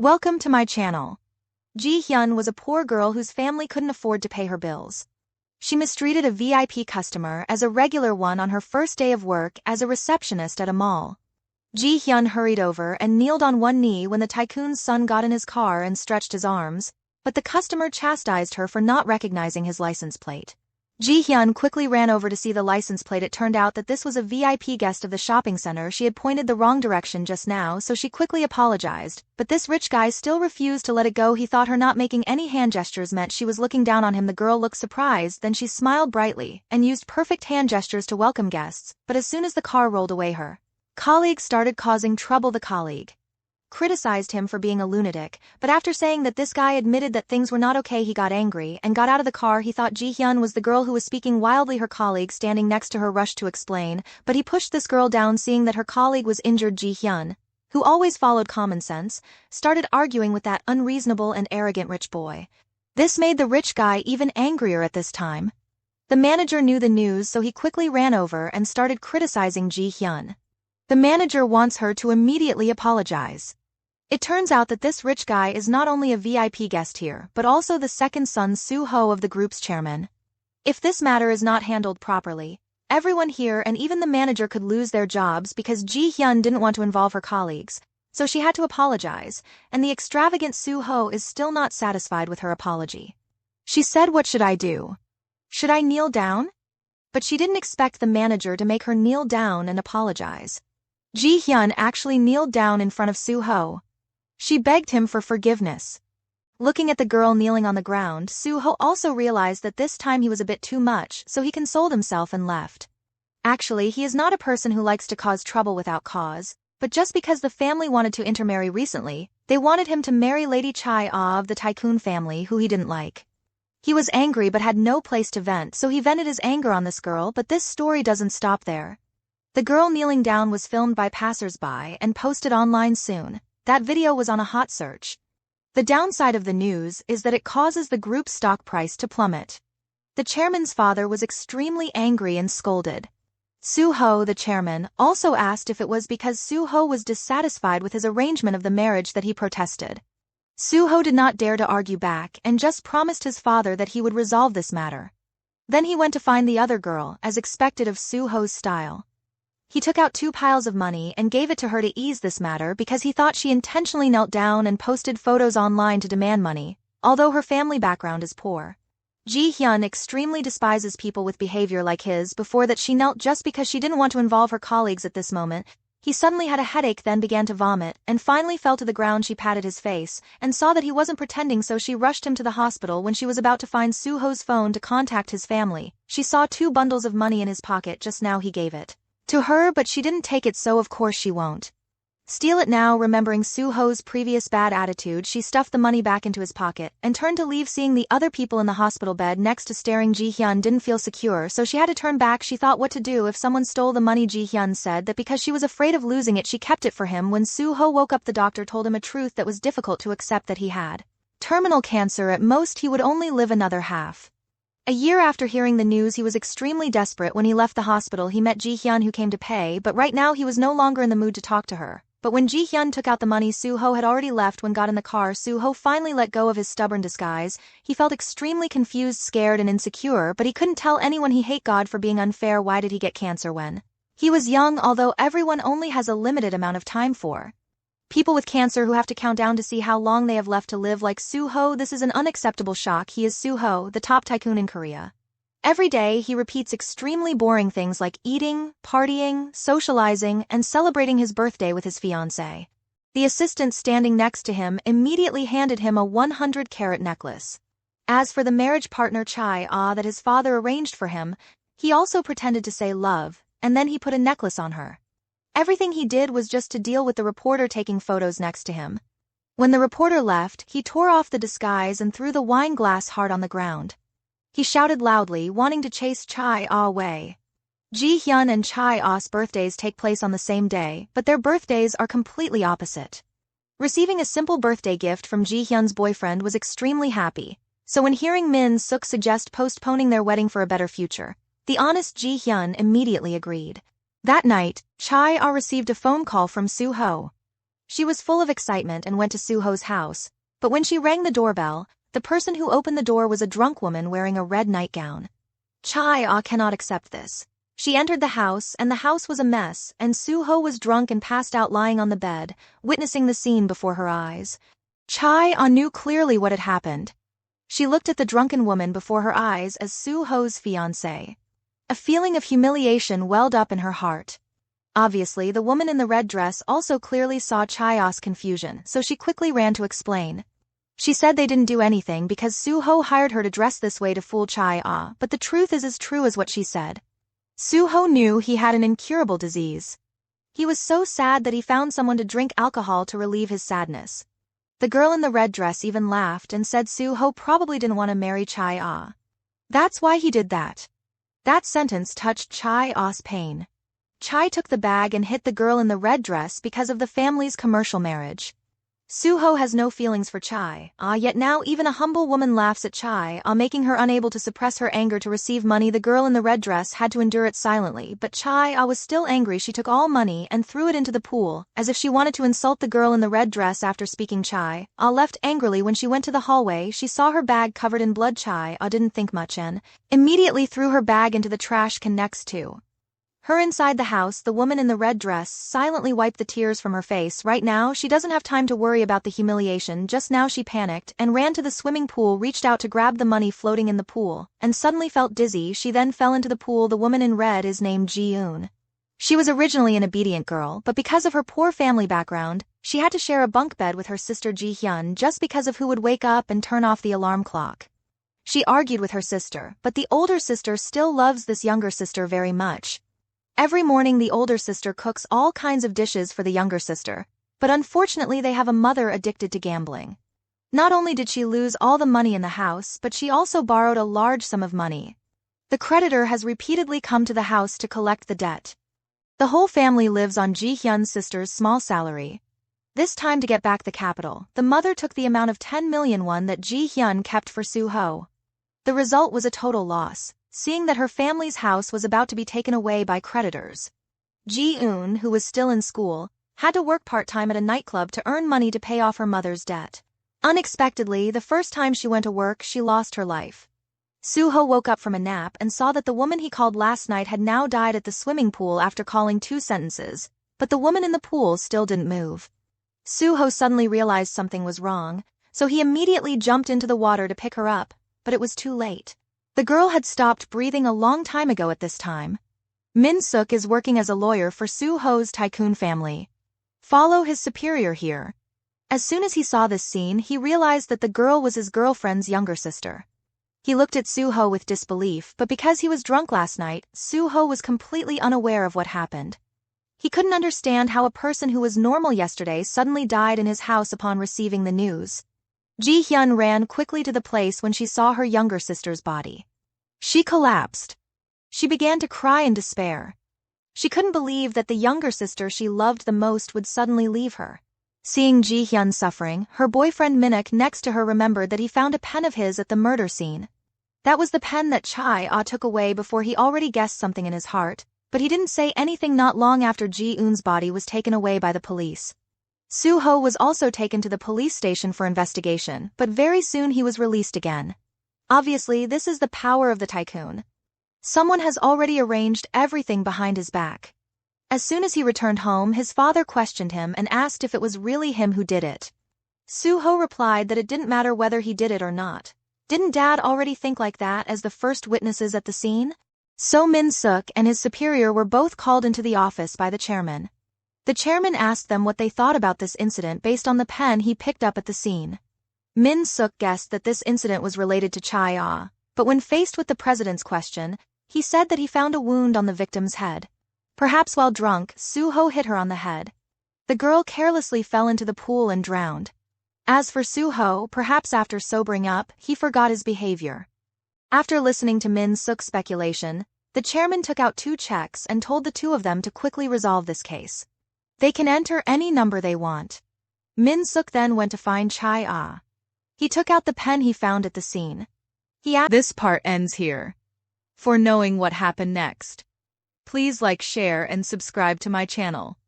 Welcome to my channel. Ji Hyun was a poor girl whose family couldn't afford to pay her bills. She mistreated a VIP customer as a regular one on her first day of work as a receptionist at a mall. Ji Hyun hurried over and kneeled on one knee when the tycoon's son got in his car and stretched his arms, but the customer chastised her for not recognizing his license plate. Ji Hyun quickly ran over to see the license plate. It turned out that this was a VIP guest of the shopping center. She had pointed the wrong direction just now, so she quickly apologized, but this rich guy still refused to let it go. He thought her not making any hand gestures meant she was looking down on him. The girl looked surprised, then she smiled brightly and used perfect hand gestures to welcome guests, but as soon as the car rolled away, her colleague started causing trouble. The colleague criticized him for being a lunatic, but after saying that this guy admitted that things were not okay, he got angry and got out of the car. He thought Ji Hyun was the girl who was speaking wildly. Her colleague standing next to her rushed to explain, but he pushed this girl down. Seeing that her colleague was injured, Ji Hyun, who always followed common sense, started arguing with that unreasonable and arrogant rich boy. This made the rich guy even angrier at this time. The manager knew the news, so he quickly ran over and started criticizing Ji Hyun. The manager wants her to immediately apologize. It turns out that this rich guy is not only a VIP guest here, but also the second son Soo-ho of the group's chairman. If this matter is not handled properly, everyone here and even the manager could lose their jobs because Ji Hyun didn't want to involve her colleagues, so she had to apologize, and the extravagant Soo-ho is still not satisfied with her apology. She said, "What should I do? Should I kneel down?" But she didn't expect the manager to make her kneel down and apologize. Ji Hyun actually kneeled down in front of Soo-ho. She begged him for forgiveness. Looking at the girl kneeling on the ground, Soo-ho also realized that this time he was a bit too much, so he consoled himself and left. Actually, he is not a person who likes to cause trouble without cause, but just because the family wanted to intermarry recently, they wanted him to marry Lady Chai-ah of the tycoon family, who he didn't like. He was angry but had no place to vent, so he vented his anger on this girl. But this story doesn't stop there. The girl kneeling down was filmed by passers-by and posted online soon. That video was on a hot search. The downside of the news is that it causes the group's stock price to plummet. The chairman's father was extremely angry and scolded. Soo-ho, the chairman, also asked if it was because Soo-ho was dissatisfied with his arrangement of the marriage that he protested. Soo-ho did not dare to argue back and just promised his father that he would resolve this matter. Then he went to find the other girl, as expected of Soo-ho's style. He took out 2 piles of money and gave it to her to ease this matter because he thought she intentionally knelt down and posted photos online to demand money, although her family background is poor. Ji Hyun extremely despises people with behavior like his. Before that, she knelt just because she didn't want to involve her colleagues. At this moment, he suddenly had a headache, then began to vomit, and finally fell to the ground. She patted his face and saw that he wasn't pretending, so she rushed him to the hospital. When she was about to find Soo-ho's phone to contact his family, she saw 2 bundles of money in his pocket. Just now he gave it to her, but she didn't take it, so of course she won't steal it now. Remembering Soo-ho's previous bad attitude, she stuffed the money back into his pocket and turned to leave. Seeing the other people in the hospital bed next to staring, Ji Hyun didn't feel secure, so she had to turn back. She thought what to do if someone stole the money. Ji Hyun said that because she was afraid of losing it, she kept it for him. When Soo-ho woke up, the doctor told him a truth that was difficult to accept, that he had terminal cancer. At most, he would only live another half a year. After hearing the news, he was extremely desperate. When he left the hospital, he met Ji Hyun, who came to pay, but right now he was no longer in the mood to talk to her. But when Ji Hyun took out the money, Soo-ho had already left. When got in the car, Soo-ho finally let go of his stubborn disguise. He felt extremely confused, scared, and insecure, but he couldn't tell anyone. He hated God for being unfair. Why did he get cancer when he was young? Although everyone only has a limited amount of time for people with cancer who have to count down to see how long they have left to live. Like Soo-ho, this is an unacceptable shock. He is Soo-ho, the top tycoon in Korea. Every day, he repeats extremely boring things like eating, partying, socializing, and celebrating his birthday with his fiancée. The assistant standing next to him immediately handed him a 100-carat necklace. As for the marriage partner Chai-ah that his father arranged for him, he also pretended to say love, and then he put a necklace on her. Everything he did was just to deal with the reporter taking photos next to him. When the reporter left, he tore off the disguise and threw the wine glass hard on the ground. He shouted loudly, wanting to chase Chai-ah away. Ji Hyun and Chai-ah's birthdays take place on the same day, but their birthdays are completely opposite. Receiving a simple birthday gift from Ji Hyun's boyfriend was extremely happy, so when hearing Min Suk suggest postponing their wedding for a better future, the honest Ji Hyun immediately agreed. That night, Chai-ah received a phone call from Soo-ho. She was full of excitement and went to Suho's house, but when she rang the doorbell, the person who opened the door was a drunk woman wearing a red nightgown. Chae-ah cannot accept this. She entered the house, and the house was a mess, and Suho was drunk and passed out lying on the bed, witnessing the scene before her eyes. Chae-ah knew clearly what had happened. She looked at the drunken woman before her eyes as Suho's fiancée. A feeling of humiliation welled up in her heart. Obviously, the woman in the red dress also clearly saw Chae-ah's confusion, so she quickly ran to explain. She said they didn't do anything because Suho hired her to dress this way to fool Chae-ah, but the truth is as true as what she said. Suho knew he had an incurable disease. He was so sad that he found someone to drink alcohol to relieve his sadness. The girl in the red dress even laughed and said Suho probably didn't want to marry Chae-ah. That's why he did that. That sentence touched Chae-ah's pain. Chai took the bag and hit the girl in the red dress because of the family's commercial marriage. Suho has no feelings for Chae-ah, yet now even a humble woman laughs at Chae-ah, making her unable to suppress her anger to receive money. The girl in the red dress had to endure it silently, but Chae-ah was still angry. She took all money and threw it into the pool, as if she wanted to insult the girl in the red dress. After speaking, Chae-ah left angrily. When she went to the hallway, she saw her bag covered in blood. Chae-ah didn't think much and immediately threw her bag into the trash can next to her. Inside the house, the woman in the red dress silently wiped the tears from her face. Right now, she doesn't have time to worry about the humiliation. Just now she panicked and ran to the swimming pool, reached out to grab the money floating in the pool, and suddenly felt dizzy. She then fell into the pool. The woman in red is named Ji-eun. She was originally an obedient girl, but because of her poor family background, she had to share a bunk bed with her sister Ji-hyun just because of who would wake up and turn off the alarm clock. She argued with her sister, but the older sister still loves this younger sister very much. Every morning the older sister cooks all kinds of dishes for the younger sister, but unfortunately they have a mother addicted to gambling. Not only did she lose all the money in the house, but she also borrowed a large sum of money. The creditor has repeatedly come to the house to collect the debt. The whole family lives on Ji-hyun's sister's small salary. This time, to get back the capital, the mother took the amount of 10 million won that Ji-hyun kept for Suho. The result was a total loss, seeing that her family's house was about to be taken away by creditors. Ji-eun, who was still in school, had to work part-time at a nightclub to earn money to pay off her mother's debt. Unexpectedly, the first time she went to work, she lost her life. Suho woke up from a nap and saw that the woman he called last night had now died at the swimming pool after calling 2 sentences, but the woman in the pool still didn't move. Suho suddenly realized something was wrong, so he immediately jumped into the water to pick her up, but it was too late. The girl had stopped breathing a long time ago at this time. Min-suk is working as a lawyer for Suho's tycoon family. Follow his superior here. As soon as he saw this scene, he realized that the girl was his girlfriend's younger sister. He looked at Suho with disbelief, but because he was drunk last night, Suho was completely unaware of what happened. He couldn't understand how a person who was normal yesterday suddenly died in his house upon receiving the news. Ji-hyun ran quickly to the place when she saw her younger sister's body. She collapsed. She began to cry in despair. She couldn't believe that the younger sister she loved the most would suddenly leave her. Seeing Ji-hyun suffering, her boyfriend Minuk next to her remembered that he found a pen of his at the murder scene. That was the pen that Chae-ah took away before. He already guessed something in his heart, but he didn't say anything. Not long after, Ji-eun's body was taken away by the police. Suho was also taken to the police station for investigation, but very soon he was released again. Obviously, this is the power of the tycoon. Someone has already arranged everything behind his back. As soon as he returned home, his father questioned him and asked if it was really him who did it. Suho replied that it didn't matter whether he did it or not. Didn't Dad already think like that as the first witnesses at the scene? So Min-suk and his superior were both called into the office by the chairman. The chairman asked them what they thought about this incident based on the pen he picked up at the scene. Min-suk guessed that this incident was related to Chae-ah, but when faced with the president's question, he said that he found a wound on the victim's head. Perhaps while drunk, Suho hit her on the head. The girl carelessly fell into the pool and drowned. As for Suho, perhaps after sobering up, he forgot his behavior. After listening to Min-suk's speculation, the chairman took out 2 checks and told the 2 of them to quickly resolve this case. They can enter any number they want. Min-suk then went to find Chae-ah. He took out the pen he found at the scene. He asked, This part ends here. For knowing what happened next, please like, share and subscribe to my channel.